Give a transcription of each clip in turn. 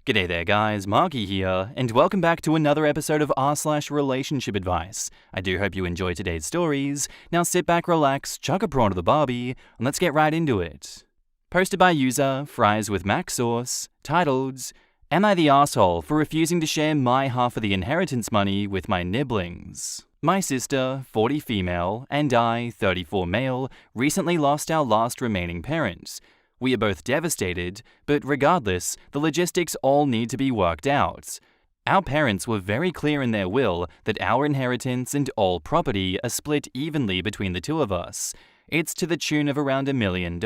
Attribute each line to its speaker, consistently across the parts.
Speaker 1: G'day there guys, Marky here, and welcome back to another episode of r/relationship advice. I do hope you enjoy today's stories. Now sit back, relax, chuck a prawn to the barbie, and let's get right into it. Posted by user Fries with Mac Sauce, titled, Am I the asshole for refusing to share my half of the inheritance money with my niblings? My sister, 40 female, and I, 34 male, recently lost our last remaining parent. We are both devastated, but regardless, the logistics all need to be worked out. Our parents were very clear in their will that our inheritance and all property are split evenly between the two of us. It's to the tune of around $1 million.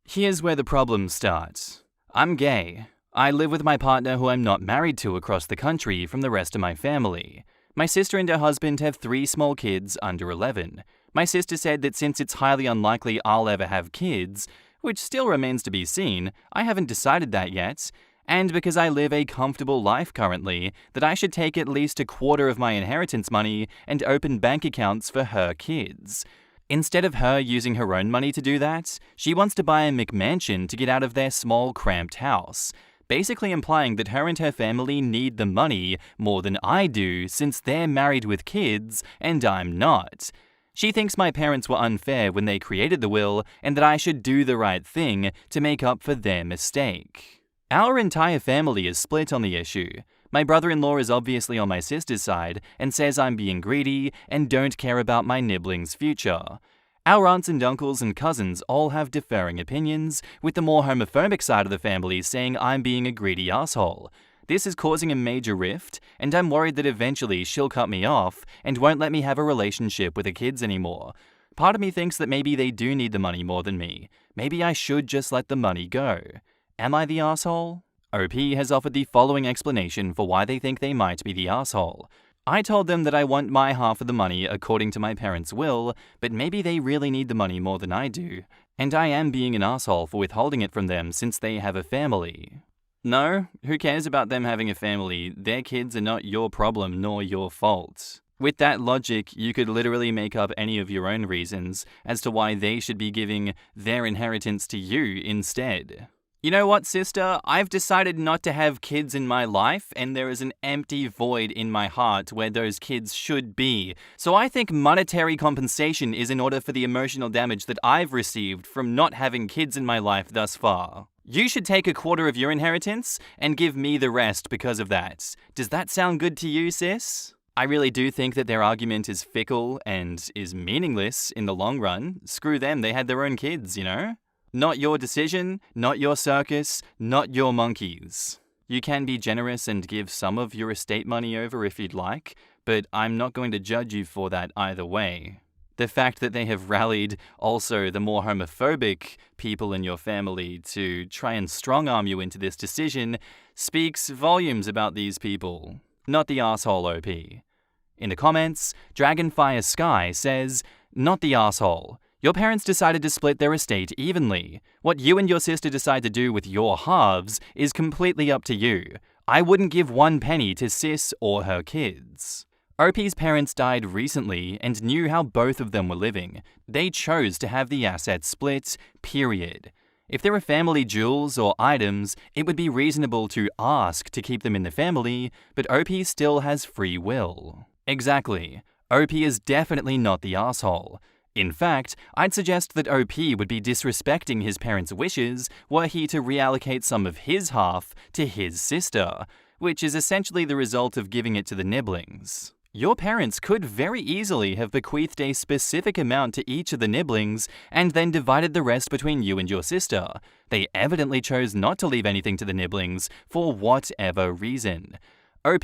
Speaker 1: Here's where the problems start. I'm gay. I live with my partner who I'm not married to across the country from the rest of my family. My sister and her husband have 3 small kids under 11. My sister said that since it's highly unlikely I'll ever have kids, which still remains to be seen, I haven't decided that yet, and because I live a comfortable life currently, that I should take at least a quarter of my inheritance money and open bank accounts for her kids. Instead of her using her own money to do that, she wants to buy a McMansion to get out of their small, cramped house, basically implying that her and her family need the money more than I do since they're married with kids and I'm not. She thinks my parents were unfair when they created the will and that I should do the right thing to make up for their mistake. Our entire family is split on the issue. My brother-in-law is obviously on my sister's side and says I'm being greedy and don't care about my niblings' future. Our aunts and uncles and cousins all have differing opinions, with the more homophobic side of the family saying I'm being a greedy asshole. This is causing a major rift, and I'm worried that eventually she'll cut me off and won't let me have a relationship with the kids anymore. Part of me thinks that maybe they do need the money more than me. Maybe I should just let the money go. Am I the asshole? OP has offered the following explanation for why they think they might be the asshole. I told them that I want my half of the money according to my parents' will, but maybe they really need the money more than I do, and I am being an asshole for withholding it from them since they have a family. No, who cares about them having a family? Their kids are not your problem nor your fault. With that logic, you could literally make up any of your own reasons as to why they should be giving their inheritance to you instead. You know what, sister? I've decided not to have kids in my life, and there is an empty void in my heart where those kids should be. So I think monetary compensation is in order for the emotional damage that I've received from not having kids in my life thus far. You should take a quarter of your inheritance and give me the rest because of that. Does that sound good to you, sis? I really do think that their argument is fickle and is meaningless in the long run. Screw them, they had their own kids, you know? Not your decision, not your circus, not your monkeys. You can be generous and give some of your estate money over if you'd like, but I'm not going to judge you for that either way. The fact that they have rallied also the more homophobic people in your family to try and strong-arm you into this decision speaks volumes about these people. Not the asshole OP. In the comments, Dragonfire Sky says, Not the asshole. Your parents decided to split their estate evenly. What you and your sister decide to do with your halves is completely up to you. I wouldn't give 1 penny to sis or her kids. OP's parents died recently and knew how both of them were living. They chose to have the assets split, period. If there are family jewels or items, it would be reasonable to ask to keep them in the family, but OP still has free will. Exactly. OP is definitely not the asshole. In fact, I'd suggest that OP would be disrespecting his parents' wishes were he to reallocate some of his half to his sister, which is essentially the result of giving it to the niblings. Your parents could very easily have bequeathed a specific amount to each of the niblings and then divided the rest between you and your sister. They evidently chose not to leave anything to the niblings for whatever reason. OP,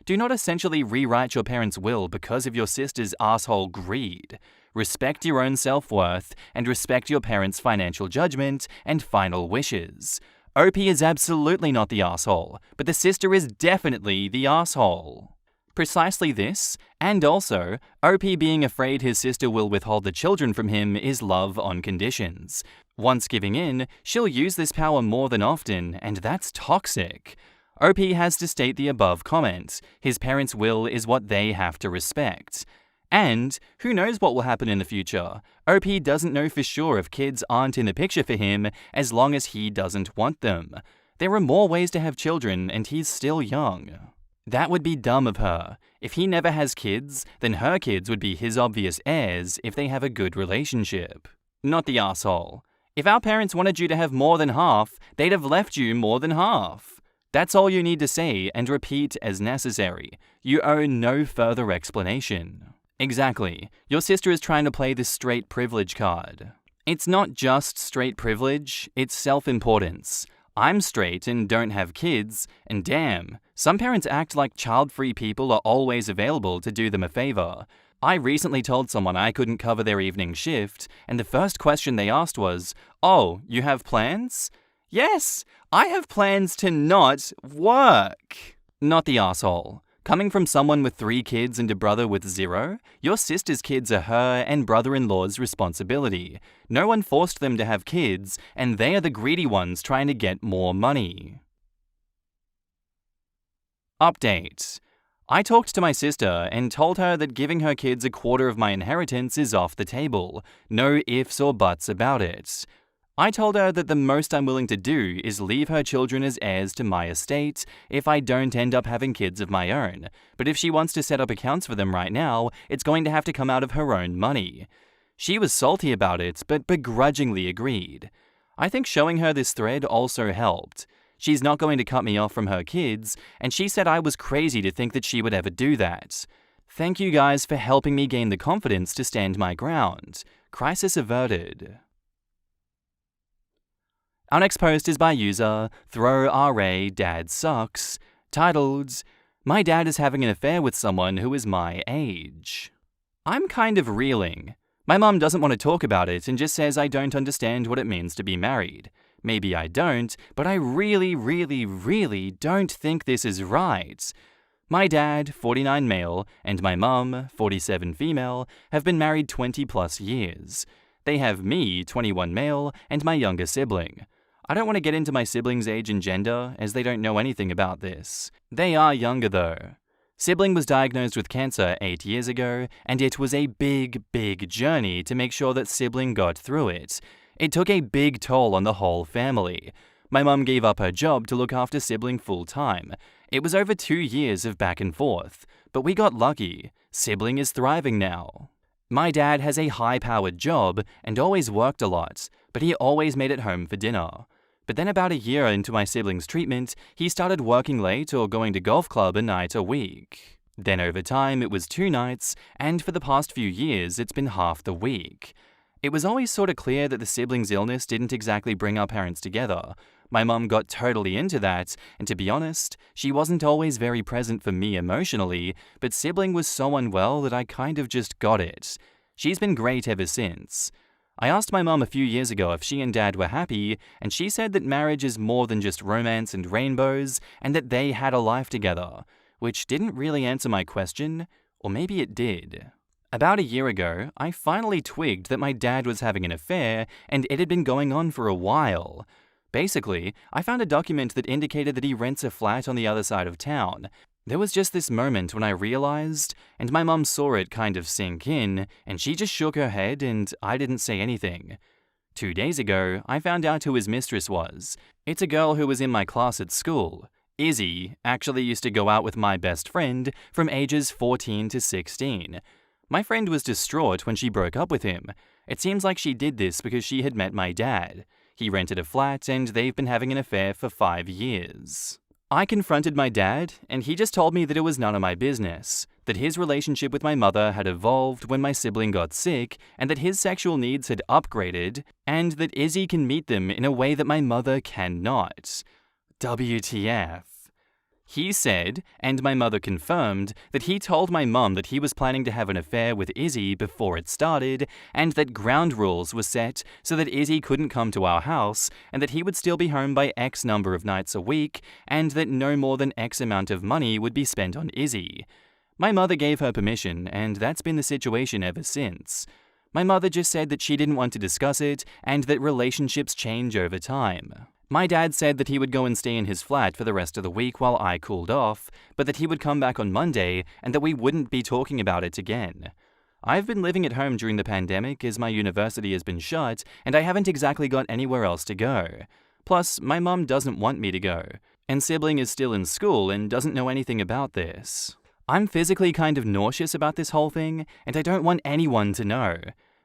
Speaker 1: do not essentially rewrite your parents' will because of your sister's asshole greed. Respect your own self-worth and respect your parents' financial judgment and final wishes. OP is absolutely not the asshole, but the sister is definitely the asshole. Precisely this, and also, OP being afraid his sister will withhold the children from him is love on conditions. Once giving in, she'll use this power more than often, and that's toxic. OP has to state the above comment. His parents' will is what they have to respect. And who knows what will happen in the future? OP doesn't know for sure if kids aren't in the picture for him as long as he doesn't want them. There are more ways to have children, and he's still young. That would be dumb of her. If he never has kids, then her kids would be his obvious heirs if they have a good relationship. Not the asshole. If our parents wanted you to have more than half, they'd have left you more than half. That's all you need to say and repeat as necessary. You owe no further explanation. Exactly. Your sister is trying to play this straight privilege card. It's not just straight privilege, it's self-importance. I'm straight and don't have kids, and damn, some parents act like child-free people are always available to do them a favor. I recently told someone I couldn't cover their evening shift, and the first question they asked was, "Oh, you have plans?" Yes, I have plans to not work. Not the asshole. Coming from someone with 3 kids and a brother with 0, your sister's kids are her and brother-in-law's responsibility. No one forced them to have kids, and they are the greedy ones trying to get more money. Update. I talked to my sister and told her that giving her kids a quarter of my inheritance is off the table. No ifs or buts about it. I told her that the most I'm willing to do is leave her children as heirs to my estate if I don't end up having kids of my own, but if she wants to set up accounts for them right now, it's going to have to come out of her own money. She was salty about it, but begrudgingly agreed. I think showing her this thread also helped. She's not going to cut me off from her kids, and she said I was crazy to think that she would ever do that. Thank you guys for helping me gain the confidence to stand my ground. Crisis averted. Our next post is by user ThrowRA Dad Sucks, titled, "My dad is having an affair with someone who is my age." I'm kind of reeling. My mum doesn't want to talk about it and just says I don't understand what it means to be married. Maybe I don't, but I really don't think this is right. My dad, 49 male, and my mum, 47 female, have been married 20 plus years. They have me, 21 male, and my younger sibling. I don't want to get into my siblings' age and gender, as they don't know anything about this. They are younger though. Sibling was diagnosed with cancer 8 years ago, and it was a big journey to make sure that sibling got through it. It took a big toll on the whole family. My mum gave up her job to look after sibling full time. It was over 2 years of back and forth, but we got lucky. Sibling is thriving now. My dad has a high-powered job and always worked a lot, but he always made it home for dinner. But then about a year into my sibling's treatment, he started working late or going to golf club a night a week. Then over time, it was 2 nights, and for the past few years, it's been half the week. It was always sort of clear that the sibling's illness didn't exactly bring our parents together. My mum got totally into that, and to be honest, she wasn't always very present for me emotionally, but sibling was so unwell that I kind of just got it. She's been great ever since. I asked my mum a few years ago if she and dad were happy, and she said that marriage is more than just romance and rainbows, and that they had a life together, which didn't really answer my question, or maybe it did. About a year ago, I finally twigged that my dad was having an affair, and it had been going on for a while. Basically, I found a document that indicated that he rents a flat on the other side of town. There was just this moment when I realized, and my mum saw it kind of sink in, and she just shook her head and I didn't say anything. 2 days ago, I found out who his mistress was. It's a girl who was in my class at school. Izzy actually used to go out with my best friend from ages 14 to 16. My friend was distraught when she broke up with him. It seems like she did this because she had met my dad. He rented a flat and they've been having an affair for 5 years. I confronted my dad, and he just told me that it was none of my business, that his relationship with my mother had evolved when my sibling got sick, and that his sexual needs had upgraded, and that Izzy can meet them in a way that my mother cannot. WTF. He said, and my mother confirmed, that he told my mum that he was planning to have an affair with Izzy before it started, and that ground rules were set so that Izzy couldn't come to our house, and that he would still be home by X number of nights a week, and that no more than X amount of money would be spent on Izzy. My mother gave her permission, and that's been the situation ever since. My mother just said that she didn't want to discuss it, and that relationships change over time. My dad said that he would go and stay in his flat for the rest of the week while I cooled off, but that he would come back on Monday and that we wouldn't be talking about it again. I've been living at home during the pandemic as my university has been shut and I haven't exactly got anywhere else to go. Plus, my mum doesn't want me to go, and sibling is still in school and doesn't know anything about this. I'm physically kind of nauseous about this whole thing, and I don't want anyone to know.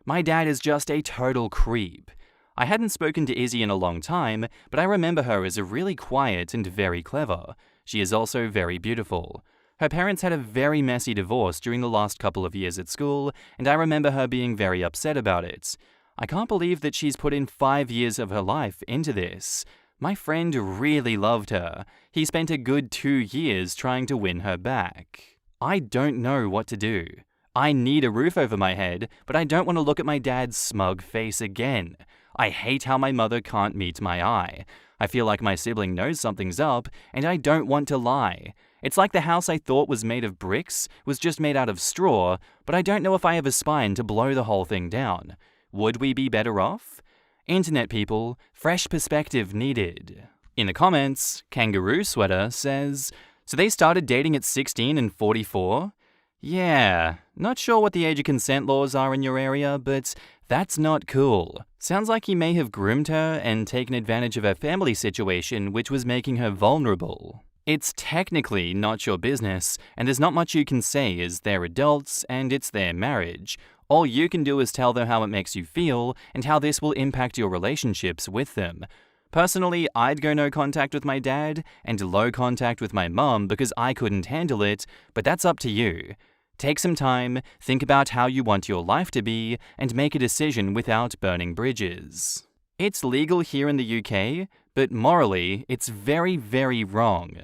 Speaker 1: My dad is just a total creep. I hadn't spoken to Izzy in a long time, but I remember her as a really quiet and very clever. She is also very beautiful. Her parents had a very messy divorce during the last couple of years at school, and I remember her being very upset about it. I can't believe that she's put in 5 years of her life into this. My friend really loved her. He spent a good 2 years trying to win her back. I don't know what to do. I need a roof over my head, but I don't want to look at my dad's smug face again. I hate how my mother can't meet my eye. I feel like my sibling knows something's up, and I don't want to lie. It's like the house I thought was made of bricks was just made out of straw, but I don't know if I have a spine to blow the whole thing down. Would we be better off? Internet people, fresh perspective needed. In the comments, Kangaroo Sweater says, so they started dating at 16 and 44? Yeah, not sure what the age of consent laws are in your area, but that's not cool. Sounds like he may have groomed her and taken advantage of her family situation, which was making her vulnerable. It's technically not your business, and there's not much you can say as they're adults and it's their marriage. All you can do is tell them how it makes you feel and how this will impact your relationships with them. Personally, I'd go no contact with my dad and low contact with my mum because I couldn't handle it, but that's up to you. Take some time, think about how you want your life to be, and make a decision without burning bridges. It's legal here in the UK, but morally, it's very, very wrong.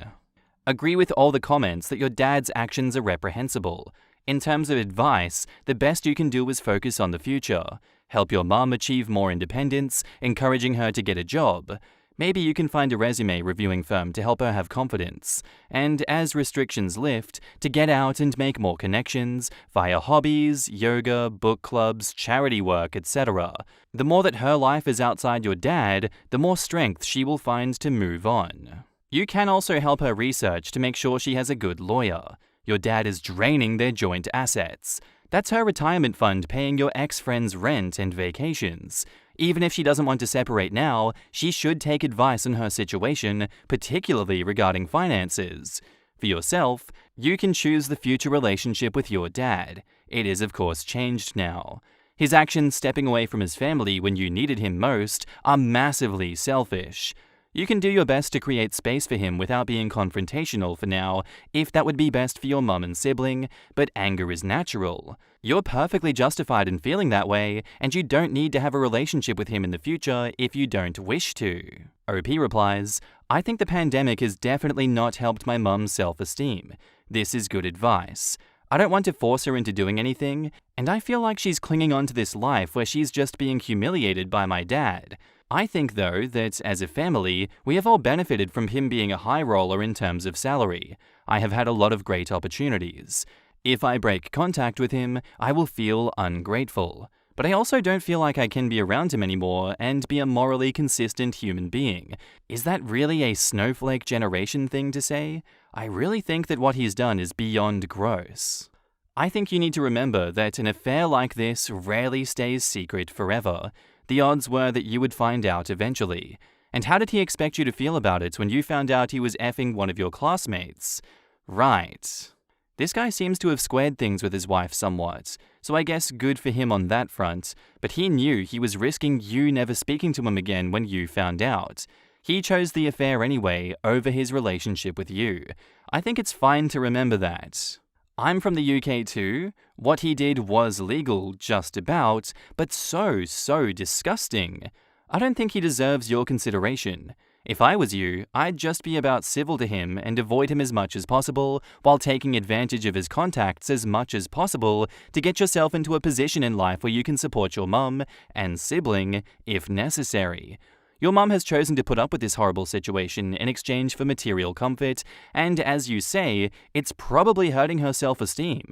Speaker 1: Agree with all the comments that your dad's actions are reprehensible. In terms of advice, the best you can do is focus on the future. Help your mum achieve more independence, encouraging her to get a job. Maybe you can find a resume reviewing firm to help her have confidence, and as restrictions lift, to get out and make more connections via hobbies, yoga, book clubs, charity work, etc. The more that her life is outside your dad, the more strength she will find to move on. You can also help her research to make sure she has a good lawyer. Your dad is draining their joint assets. That's her retirement fund paying your ex-friend's rent and vacations. Even if she doesn't want to separate now, she should take advice on her situation, particularly regarding finances. For yourself, you can choose the future relationship with your dad. It is, of course, changed now. His actions stepping away from his family when you needed him most are massively selfish. You can do your best to create space for him without being confrontational for now, if that would be best for your mum and sibling, but anger is natural. You're perfectly justified in feeling that way, and you don't need to have a relationship with him in the future if you don't wish to. OP replies, I think the pandemic has definitely not helped my mum's self-esteem. This is good advice. I don't want to force her into doing anything, and I feel like she's clinging on to this life where she's just being humiliated by my dad. I think, though, that as a family, we have all benefited from him being a high roller in terms of salary. I have had a lot of great opportunities. If I break contact with him, I will feel ungrateful. But I also don't feel like I can be around him anymore and be a morally consistent human being. Is that really a snowflake generation thing to say? I really think that what he's done is beyond gross. I think you need to remember that an affair like this rarely stays secret forever. The odds were that you would find out eventually. And how did he expect you to feel about it when you found out he was effing one of your classmates? Right. This guy seems to have squared things with his wife somewhat, so I guess good for him on that front, but he knew he was risking you never speaking to him again when you found out. He chose the affair anyway over his relationship with you. I think it's fine to remember that. I'm from the UK too. What he did was legal, just about, but so disgusting. I don't think he deserves your consideration. If I was you, I'd just be about civil to him and avoid him as much as possible, while taking advantage of his contacts as much as possible to get yourself into a position in life where you can support your mum and sibling if necessary. Your mum has chosen to put up with this horrible situation in exchange for material comfort, and as you say, it's probably hurting her self-esteem.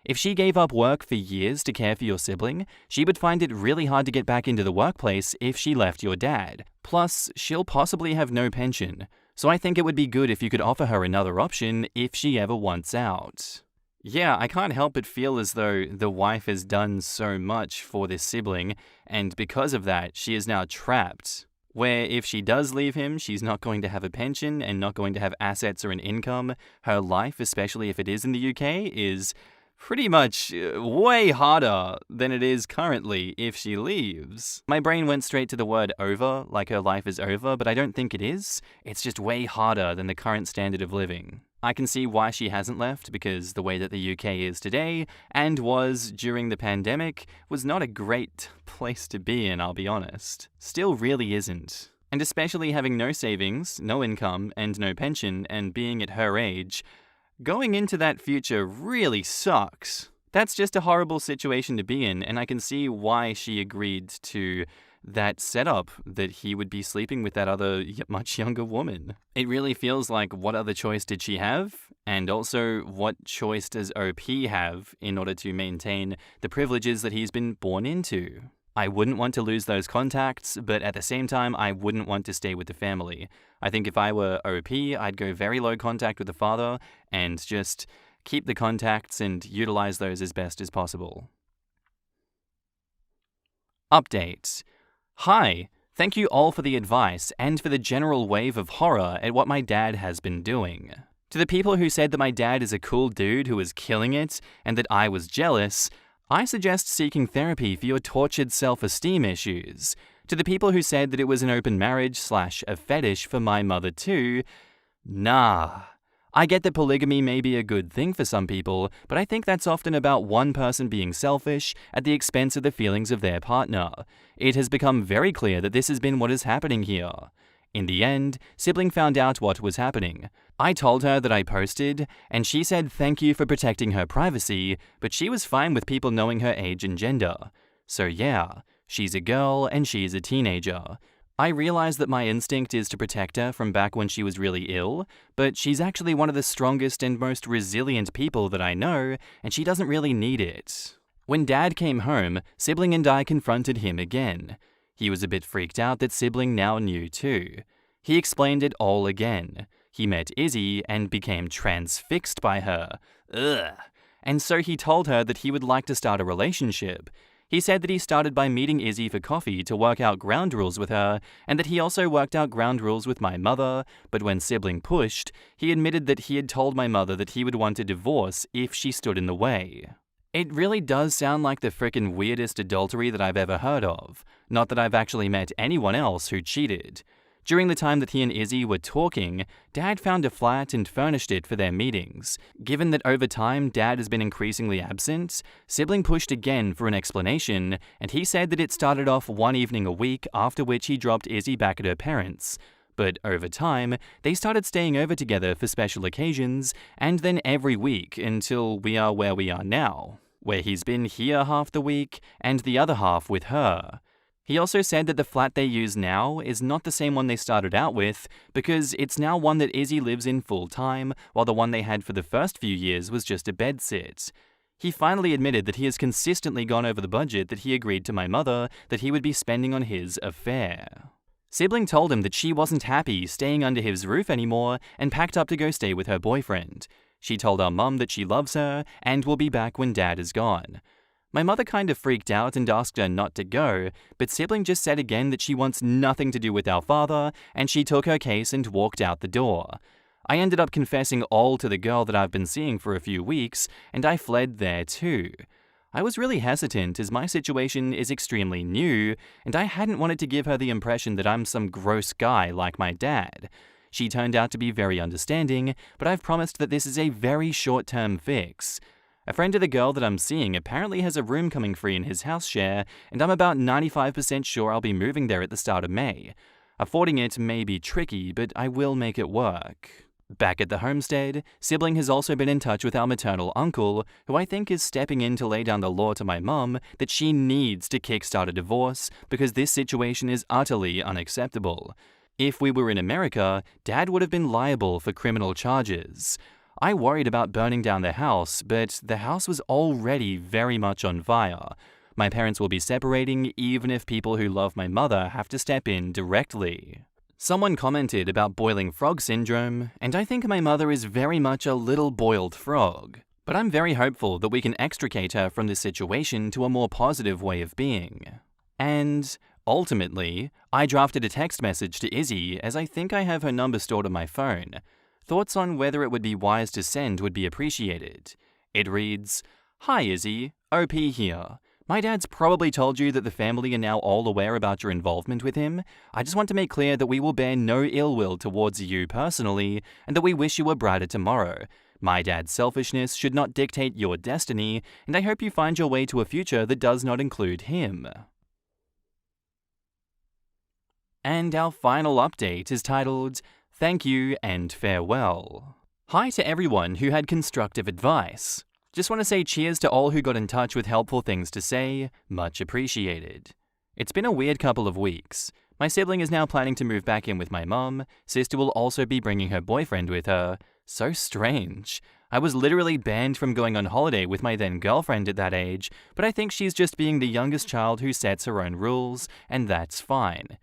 Speaker 1: If she gave up work for years to care for your sibling, she would find it really hard to get back into the workplace if she left your dad. Plus, she'll possibly have no pension, so I think it would be good if you could offer her another option if she ever wants out. Yeah, I can't help but feel as though the wife has done so much for this sibling, and because of that, she is now trapped. where if she does leave him, she's not going to have a pension and not going to have assets or an income. Her life, especially if it is in the UK, is pretty much way harder than it is currently if she leaves. My brain went straight to the word over, like her life is over, but I don't think it is. It's just way harder than the current standard of living. I can see why she hasn't left, because the way that the UK is today, and was during the pandemic, was not a great place to be in, I'll be honest. Still really isn't. And especially having no savings, no income, and no pension, and being at her age, going into that future really sucks. That's just a horrible situation to be in, and I can see why she agreed to that setup, that he would be sleeping with that other much younger woman. It really feels like, what other choice did she have? And also, what choice does OP have in order to maintain the privileges that he's been born into? I wouldn't want to lose those contacts, but at the same time, I wouldn't want to stay with the family. I think if I were OP, I'd go very low contact with the father and just keep the contacts and utilize those as best as possible. Update. Hi, thank you all for the advice and for the general wave of horror at what my dad has been doing. To the people who said that my dad is a cool dude who is killing it and that I was jealous, I suggest seeking therapy for your tortured self-esteem issues. To the people who said that it was an open marriage / a fetish for my mother too, nah. I get that polygamy may be a good thing for some people, but I think that's often about one person being selfish at the expense of the feelings of their partner. It has become very clear that this has been what is happening here. In the end, sibling found out what was happening. I told her that I posted, and she said thank you for protecting her privacy, but she was fine with people knowing her age and gender. So yeah, she's a girl and she's a teenager. I realize that my instinct is to protect her from back when she was really ill, but she's actually one of the strongest and most resilient people that I know, and she doesn't really need it. When Dad came home, Sibling and I confronted him again. He was a bit freaked out that Sibling now knew too. He explained it all again. He met Izzy and became transfixed by her. Ugh. And so he told her that he would like to start a relationship. He said that he started by meeting Izzy for coffee to work out ground rules with her, and that he also worked out ground rules with my mother, but when Sibling pushed, he admitted that he had told my mother that he would want a divorce if she stood in the way. It really does sound like the frickin' weirdest adultery that I've ever heard of. Not that I've actually met anyone else who cheated. During the time that he and Izzy were talking, Dad found a flat and furnished it for their meetings. Given that over time Dad has been increasingly absent, Sibling pushed again for an explanation, and he said that it started off one evening a week, after which he dropped Izzy back at her parents'. But over time, they started staying over together for special occasions, and then every week until we are where we are now, where he's been here half the week and the other half with her. He also said that the flat they use now is not the same one they started out with, because it's now one that Izzy lives in full-time, while the one they had for the first few years was just a bedsit. He finally admitted that he has consistently gone over the budget that he agreed to my mother that he would be spending on his affair. Sibling told him that she wasn't happy staying under his roof anymore and packed up to go stay with her boyfriend. She told our mum that she loves her and will be back when Dad is gone. My mother kind of freaked out and asked her not to go, but Sibling just said again that she wants nothing to do with our father, and she took her case and walked out the door. I ended up confessing all to the girl that I've been seeing for a few weeks, and I fled there too. I was really hesitant as my situation is extremely new, and I hadn't wanted to give her the impression that I'm some gross guy like my dad. She turned out to be very understanding, but I've promised that this is a very short-term fix. A friend of the girl that I'm seeing apparently has a room coming free in his house share, and I'm about 95% sure I'll be moving there at the start of May. Affording it may be tricky, but I will make it work. Back at the homestead, Sibling has also been in touch with our maternal uncle, who I think is stepping in to lay down the law to my mum that she needs to kickstart a divorce because this situation is utterly unacceptable. If we were in America, Dad would have been liable for criminal charges. I worried about burning down the house, but the house was already very much on fire. My parents will be separating even if people who love my mother have to step in directly. Someone commented about boiling frog syndrome, and I think my mother is very much a little boiled frog. But I'm very hopeful that we can extricate her from this situation to a more positive way of being. And Ultimately, I drafted a text message to Izzy as I think I have her number stored on my phone. Thoughts on whether it would be wise to send would be appreciated. It reads, "Hi Izzy, OP here. My dad's probably told you that the family are now all aware about your involvement with him. I just want to make clear that we will bear no ill will towards you personally, and that we wish you a brighter tomorrow. My dad's selfishness should not dictate your destiny, and I hope you find your way to a future that does not include him." And our final update is titled, "Thank you and farewell." Hi to everyone who had constructive advice. Just want to say cheers to all who got in touch with helpful things to say, much appreciated. It's been a weird couple of weeks. My sibling is now planning to move back in with my mum, sister will also be bringing her boyfriend with her. So strange. I was literally banned from going on holiday with my then girlfriend at that age, but I think she's just being the youngest child who sets her own rules, and that's fine.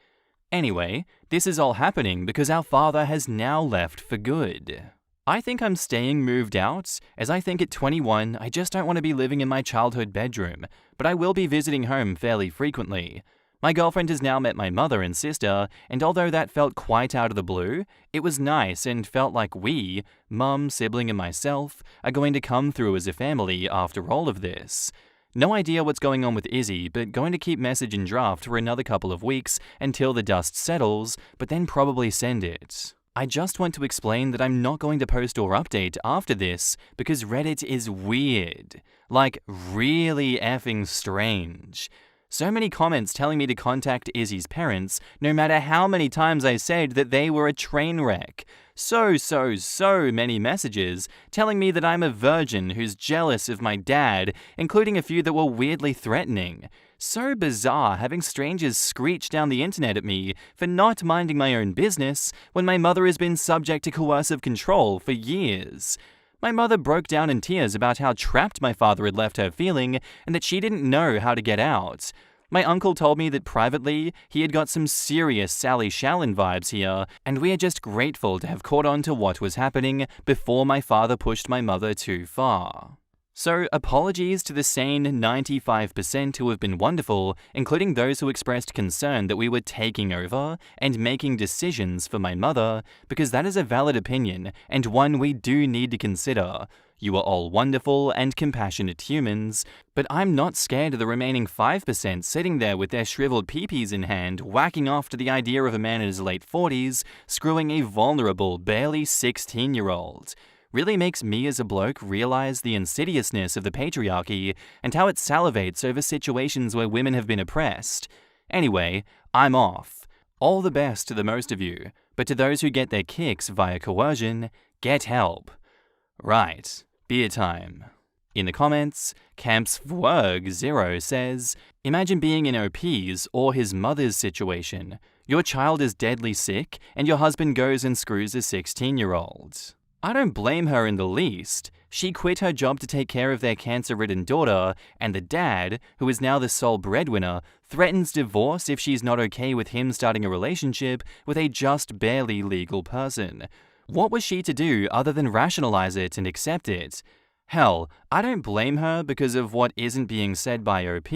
Speaker 1: Anyway, this is all happening because our father has now left for good. I think I'm staying moved out, as I think at 21 I just don't want to be living in my childhood bedroom, but I will be visiting home fairly frequently. My girlfriend has now met my mother and sister, and although that felt quite out of the blue, it was nice and felt like we, mum, sibling and myself, are going to come through as a family after all of this. No idea what's going on with Izzy, but going to keep message in draft for another couple of weeks until the dust settles, but then probably send it. I just want to explain that I'm not going to post or update after this because Reddit is weird. Like, really effing strange. So many comments telling me to contact Izzy's parents, no matter how many times I said that they were a train wreck. So many messages telling me that I'm a virgin who's jealous of my dad, including a few that were weirdly threatening. So bizarre having strangers screech down the internet at me for not minding my own business when my mother has been subject to coercive control for years. My mother broke down in tears about how trapped my father had left her feeling and that she didn't know how to get out. My uncle told me that privately, he had got some serious Sally Shallon vibes here, and we are just grateful to have caught on to what was happening before my father pushed my mother too far. So, apologies to the sane 95% who have been wonderful, including those who expressed concern that we were taking over and making decisions for my mother, because that is a valid opinion and one we do need to consider. You are all wonderful and compassionate humans, but I'm not scared of the remaining 5% sitting there with their shriveled peepees in hand, whacking off to the idea of a man in his late 40s screwing a vulnerable, barely 16-year-old. Really makes me as a bloke realize the insidiousness of the patriarchy and how it salivates over situations where women have been oppressed. Anyway, I'm off. All the best to the most of you, but to those who get their kicks via coercion, get help. Right, beer time. In the comments, Campsvwerg0 says, "Imagine being in OP's or his mother's situation. Your child is deadly sick and your husband goes and screws a 16-year-old. I don't blame her in the least. She quit her job to take care of their cancer-ridden daughter, and the dad, who is now the sole breadwinner, threatens divorce if she's not okay with him starting a relationship with a just barely legal person. What was she to do other than rationalize it and accept it? Hell, I don't blame her because of what isn't being said by OP.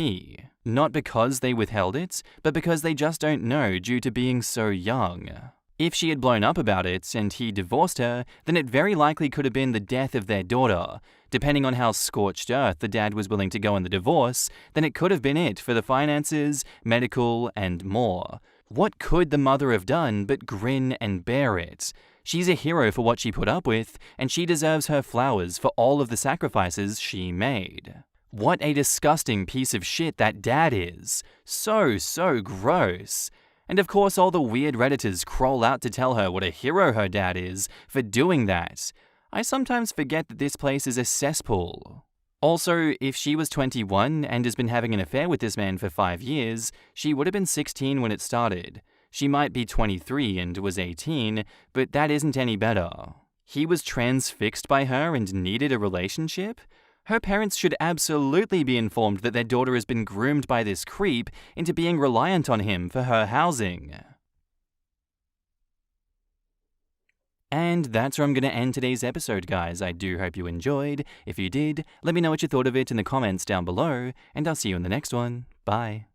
Speaker 1: Not because they withheld it, but because they just don't know due to being so young. If she had blown up about it and he divorced her, then it very likely could have been the death of their daughter. Depending on how scorched earth the dad was willing to go in the divorce, then it could have been it for the finances, medical, and more. What could the mother have done but grin and bear it? She's a hero for what she put up with, and she deserves her flowers for all of the sacrifices she made. What a disgusting piece of shit that dad is. So gross. And of course all the weird Redditors crawl out to tell her what a hero her dad is for doing that. I sometimes forget that this place is a cesspool. Also, if she was 21 and has been having an affair with this man for 5 years, she would have been 16 when it started. She might be 23 and was 18, but that isn't any better. He was transfixed by her and needed a relationship? Her parents should absolutely be informed that their daughter has been groomed by this creep into being reliant on him for her housing. And that's where I'm going to end today's episode, guys. I do hope you enjoyed. If you did, let me know what you thought of it in the comments down below, and I'll see you in the next one. Bye.